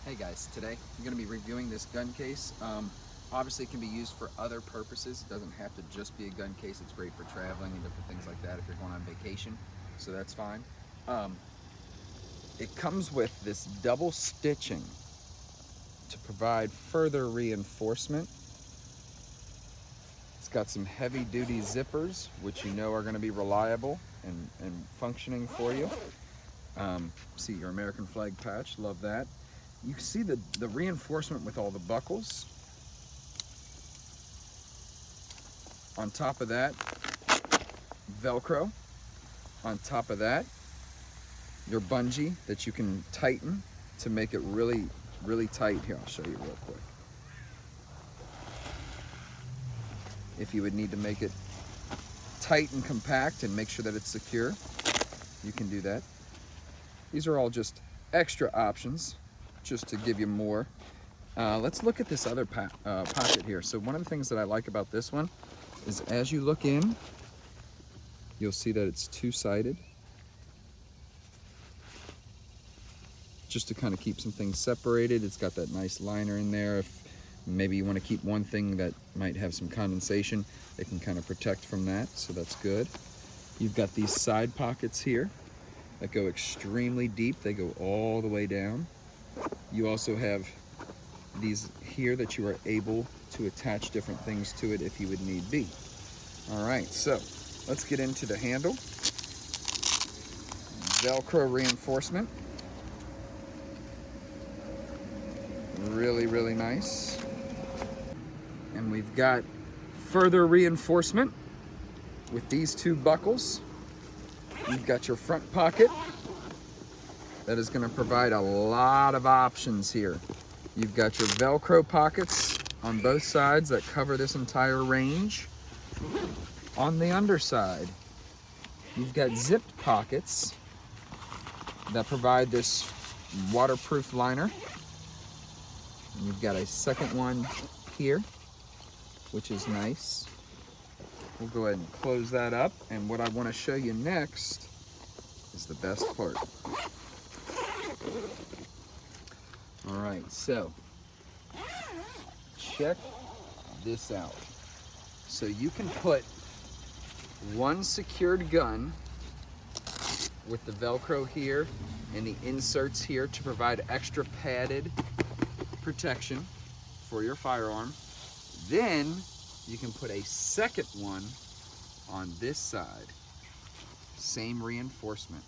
Hey guys, today I'm going to be reviewing this gun case. Obviously it can be used for other purposes. It doesn't have to just be a gun case. It's great for traveling and different things like that if you're going on vacation, so that's fine. It comes with this double stitching to provide further reinforcement. It's got some heavy duty zippers, which you know are going to be reliable and functioning for you. See your American flag patch, love that. You can see the reinforcement with all the buckles. On top of that, Velcro. On top of that, your bungee that you can tighten to make it really, really tight. Here, I'll show you real quick. If you would need to make it tight and compact and make sure that it's secure, you can do that. These are all just extra options just to give you more. Let's look at this other pocket here. So one of the things that I like about this one is as you look in, you'll see that it's two-sided. Just to kind of keep some things separated. It's got that nice liner in there. If maybe you want to keep one thing that might have some condensation, it can kind of protect from that, so that's good. You've got these side pockets here that go extremely deep. They go all the way down. You also have these here that you are able to attach different things to it if you would need be. All right, so let's get into the handle. Velcro reinforcement. Really, really nice. And we've got further reinforcement with these two buckles. You've got your front pocket that is going to provide a lot of options here. You've got your Velcro pockets on both sides that cover this entire range. On the underside, you've got zipped pockets that provide this waterproof liner. And you've got a second one here, which is nice. We'll go ahead and close that up. And what I want to show you next is the best part. All right, so check this out. So you can put one secured gun with the Velcro here and the inserts here to provide extra padded protection for your firearm. Then you can put a second one on this side. Same reinforcement.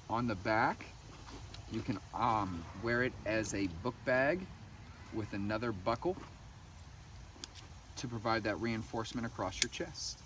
On the back, you can wear it as a book bag with another buckle to provide that reinforcement across your chest.